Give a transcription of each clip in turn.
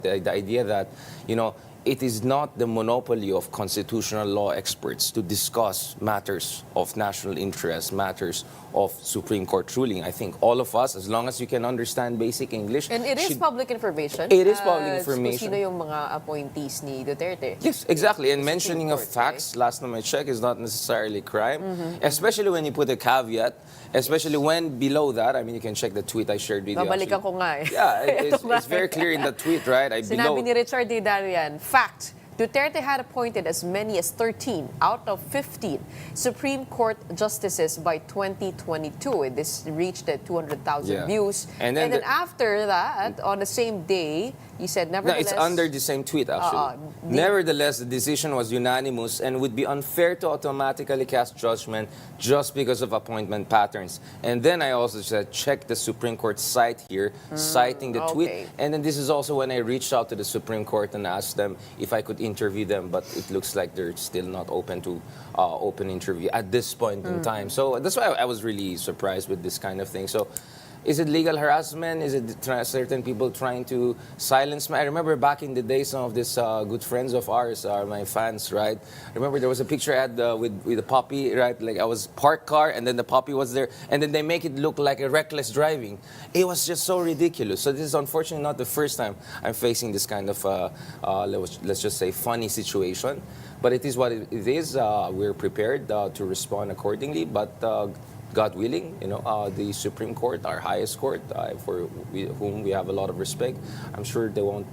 The idea that, it is not the monopoly of constitutional law experts to discuss matters of national interest, matters of Supreme Court ruling. I think all of us, as long as you can understand basic English... And it is public information. It is public information. Kung sino yung mga appointees ni Duterte. Yes, exactly. And mentioning of Court, facts, last time I checked, is not necessarily crime. Especially when you put a caveat, especially when below that, I mean, you can check the tweet I shared with you. Babalikan ko nga eh. Yeah, it's very clear in the tweet, right? Sinabi ni Richard D. Darian, fact, Duterte had appointed as many as 13 out of 15 Supreme Court justices by 2022. This reached 200,000 views. And then after that, on the same day, you said nevertheless... No, it's under the same tweet, actually. Nevertheless, the decision was unanimous and would be unfair to automatically cast judgment just because of appointment patterns. And then I also said, check the Supreme Court site here, citing the tweet. And then this is also when I reached out to the Supreme Court and asked them if I could interview them, but it looks like they're still not open to open interview at this point in time. So that's why I was really surprised with this kind of thing. So is it legal harassment? Is it certain people trying to silence me? I remember back in the day, some of these good friends of ours are my fans, right? I remember there was a picture I had with a puppy, right? Like I was parked car and then the puppy was there and then they make it look like a reckless driving. It was just so ridiculous. So this is unfortunately not the first time I'm facing this kind of, let's just say, funny situation. But it is what it is. We're prepared to respond accordingly. But God willing, the Supreme Court, our highest court, for whom we have a lot of respect, I'm sure they won't,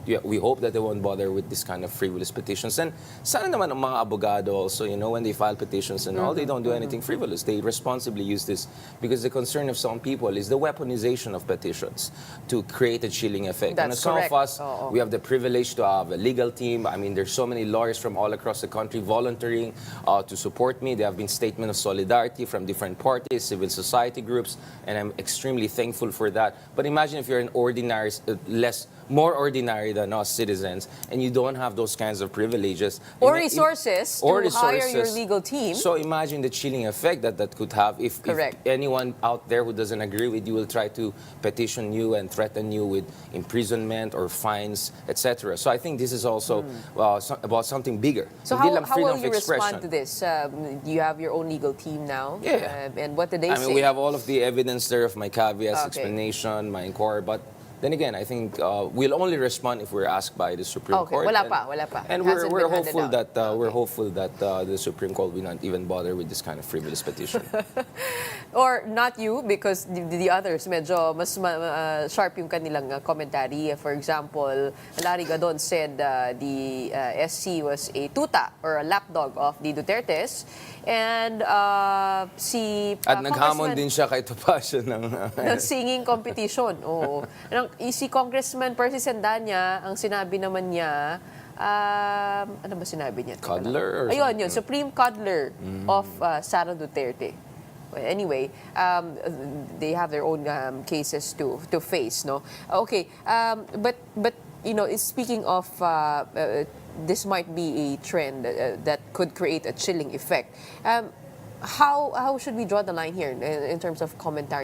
we hope that they won't bother with this kind of frivolous petitions. And sana naman ang mga abogado also, when they file petitions and all, they don't do anything frivolous. They responsibly use this because the concern of some people is the weaponization of petitions to create a chilling effect. That's and correct. Some of us, we have the privilege to have a legal team. I mean, there's so many lawyers from all across the country volunteering to support me. There have been statements of solidarity from different parties, civil society groups, and I'm extremely thankful for that. But imagine if you're an ordinary, more ordinary than us citizens, and you don't have those kinds of privileges. Or resources to hire your legal team. So imagine the chilling effect that could have if anyone out there who doesn't agree with you will try to petition you and threaten you with imprisonment or fines, etc. So I think this is also about something bigger. So how will you respond to this? You have your own legal team now? Yeah. And what did they say? I mean, we have all of the evidence there of my caveats, explanation, my inquiry, but then again, I think we'll only respond if we're asked by the Supreme Court. Wala pa. And we're hopeful that the Supreme Court will not even bother with this kind of frivolous petition. Or not you, because the others medyo mas sharp yung kanilang commentary. For example, Larry Gadon said the SC was a tuta or a lapdog of the Dutertes. And si at naghamon din siya kay Topacio ng singing competition. Oo. Si Congressman Percy Sandanya, ang sinabi naman niya, ano ba sinabi niya? Cuddler? Ayun, Supreme Cuddler of Sara Duterte. Well, anyway, they have their own cases to face, no? Okay, but speaking of this might be a trend that could create a chilling effect. How should we draw the line here in terms of commentary?